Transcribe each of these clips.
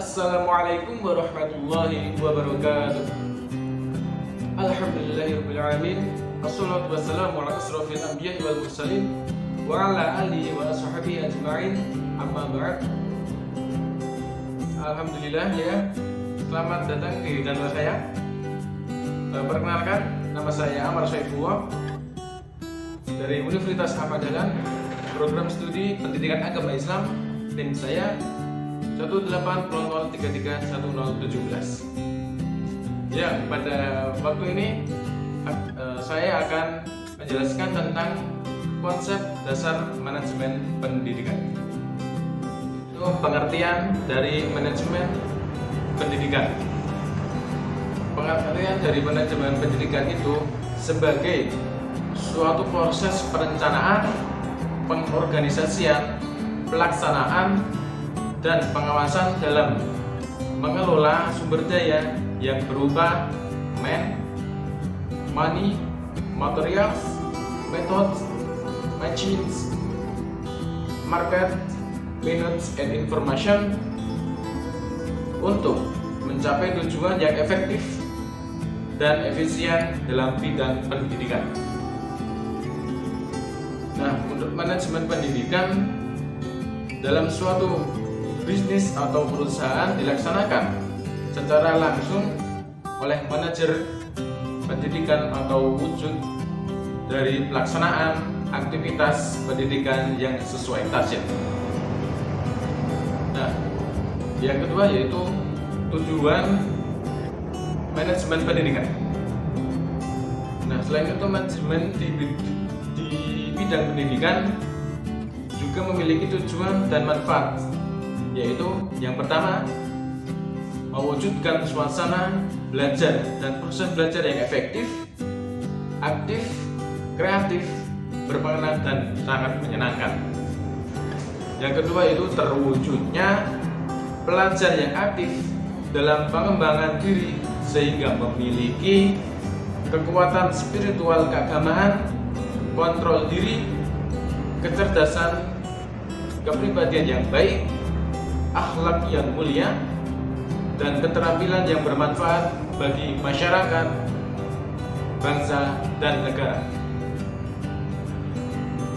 Assalamualaikum warahmatullahi wabarakatuh. Alhamdulillahirabbil alamin. Wassalatu wassalamu ala asrofil anbiya'i wal mursalin wa ala alihi wa ashabihi ajma'in. Amma ba'd. Alhamdulillah ya. Selamat datang di channel saya. Perkenalkan, nama saya Amar Syaifullah dari Universitas Ahmad Dahlan, program studi Pendidikan Agama Islam. Tim saya 180033117. Ya, pada waktu ini saya akan menjelaskan tentang konsep dasar manajemen pendidikan. Itu pengertian dari manajemen pendidikan. Pengertian dari manajemen pendidikan itu sebagai suatu proses perencanaan, pengorganisasian, pelaksanaan, dan pengawasan dalam mengelola sumber daya yang berupa money, materials, methods, machines, market, methods, and information untuk mencapai tujuan yang efektif dan efisien dalam bidang pendidikan. Nah, untuk manajemen pendidikan dalam suatu bisnis atau perusahaan dilaksanakan secara langsung oleh manajer pendidikan atau wujud dari pelaksanaan aktivitas pendidikan yang sesuai target. Nah, yang kedua yaitu tujuan manajemen pendidikan. Nah, selain itu manajemen di bidang pendidikan juga memiliki tujuan dan manfaat, yaitu yang pertama, mewujudkan suasana belajar dan proses belajar yang efektif, aktif, kreatif, bermakna, dan sangat menyenangkan. Yang kedua itu terwujudnya pelajar yang aktif dalam pengembangan diri sehingga memiliki kekuatan spiritual keagamaan, kontrol diri, kecerdasan, kepribadian yang baik, akhlak yang mulia, dan keterampilan yang bermanfaat bagi masyarakat, bangsa, dan negara.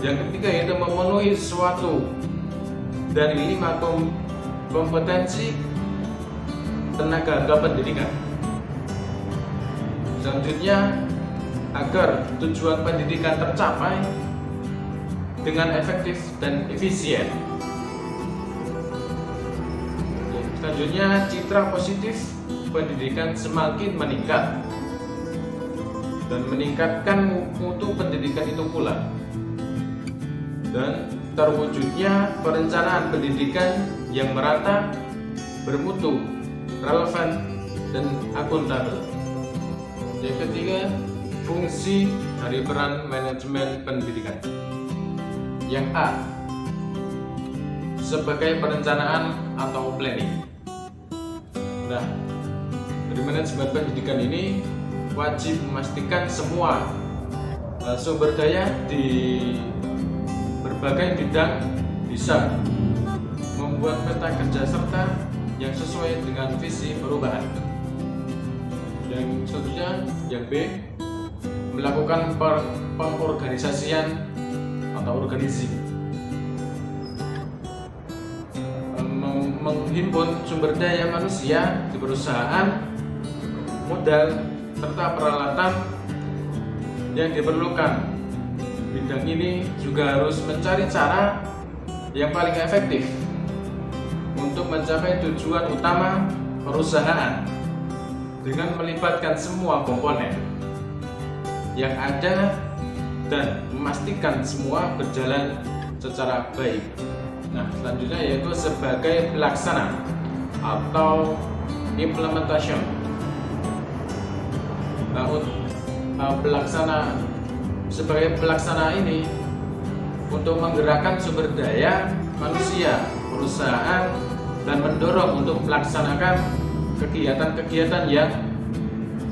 Yang ketiga yaitu memenuhi suatu dari 5 kompetensi tenaga kependidikan. Selanjutnya, agar tujuan pendidikan tercapai dengan efektif dan efisien. Selanjutnya, citra positif pendidikan semakin meningkat dan meningkatkan mutu pendidikan itu pula. Dan terwujudnya perencanaan pendidikan yang merata, bermutu, relevan, dan akuntabel. Yang ketiga, fungsi dari peran manajemen pendidikan. Yang A, sebagai perencanaan atau planning. Nah, dari manajemen pendidikan ini wajib memastikan semua sumber daya di berbagai bidang bisa membuat peta kerja serta yang sesuai dengan visi perubahan. Yang selanjutnya, yang B, melakukan pengorganisasian atau organizing, menghimpun sumber daya manusia di perusahaan, modal, serta peralatan yang diperlukan. Bidang ini juga harus mencari cara yang paling efektif untuk mencapai tujuan utama perusahaan dengan melibatkan semua komponen yang ada dan memastikan semua berjalan secara baik. Nah, selanjutnya yaitu sebagai pelaksana atau implementation. Nah, sebagai pelaksana ini untuk menggerakkan sumber daya manusia, perusahaan, dan mendorong untuk melaksanakan kegiatan-kegiatan yang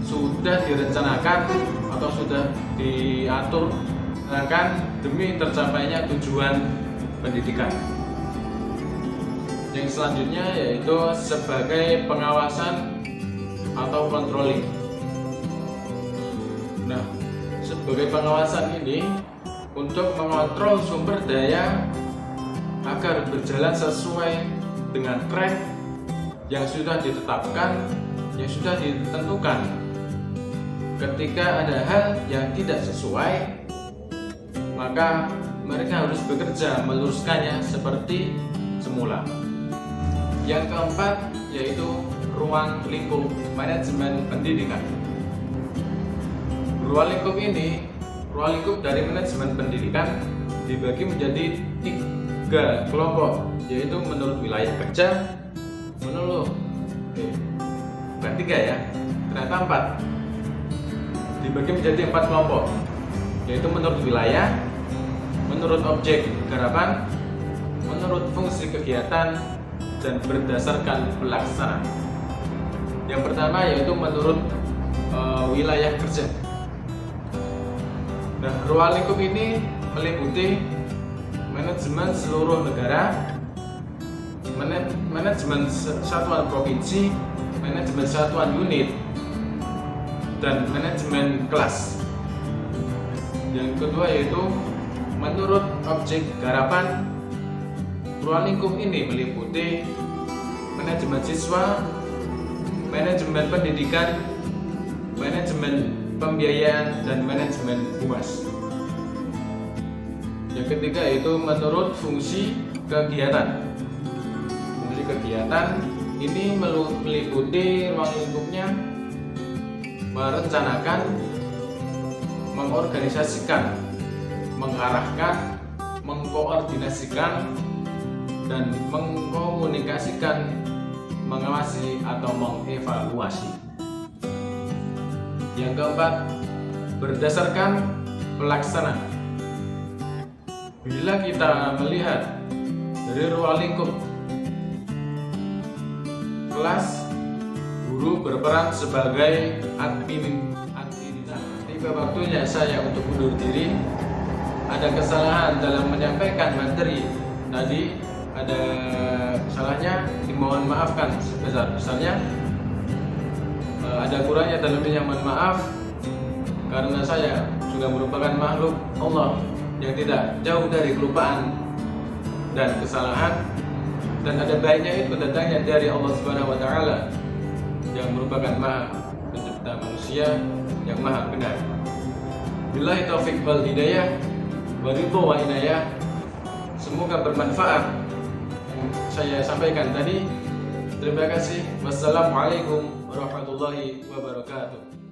sudah direncanakan atau sudah diatur demi tercapainya tujuan pendidikan. Yang selanjutnya yaitu sebagai pengawasan atau controlling. Nah, sebagai pengawasan ini untuk mengontrol sumber daya agar berjalan sesuai dengan track yang sudah ditetapkan, yang sudah ditentukan. Ketika ada hal yang tidak sesuai, maka mereka harus bekerja meluruskannya seperti semula. Yang keempat yaitu ruang lingkup manajemen pendidikan. Ruang lingkup dari manajemen pendidikan dibagi menjadi 3 kelompok, yaitu menurut wilayah kerja, bukan 3 ya, ternyata 4. Dibagi menjadi 4 kelompok, yaitu menurut wilayah, menurut objek garapan, menurut fungsi kegiatan, dan berdasarkan pelaksanaan. Yang pertama yaitu menurut wilayah kerja. Nah, ruang lingkup ini meliputi manajemen seluruh negara, manajemen satuan provinsi, manajemen satuan unit, dan manajemen kelas. Yang kedua yaitu menurut objek garapan. Ruang lingkup ini meliputi manajemen siswa, manajemen pendidikan, manajemen pembiayaan, dan manajemen humas. Yang ketiga yaitu menurut fungsi kegiatan. Fungsi kegiatan ini meliputi ruang lingkupnya merencanakan, mengorganisasikan, mengarahkan, mengkoordinasikan, dan mengkomunikasikan, mengawasi atau mengevaluasi. Yang keempat, berdasarkan pelaksanaan. Bila kita melihat dari ruang lingkup kelas, guru berperan sebagai administrator. Tiba waktunya saya untuk undur diri. Ada kesalahan dalam menyampaikan materi tadi, ada salahnya, dimohon maafkan sebesar-besarnya. Ada kurangnya dalam ini, mohon maaf, karena saya juga merupakan makhluk Allah yang tidak jauh dari kelupaan dan kesalahan, dan ada baiknya itu datangnya dari Allah Subhanahu wa Ta'ala yang merupakan Maha Pencipta manusia yang Maha benar. Billahi taufiq wal hidayah, wa ridho wa inayah. Semoga bermanfaat saya sampaikan tadi. Terima kasih. Wassalamualaikum warahmatullahi wabarakatuh.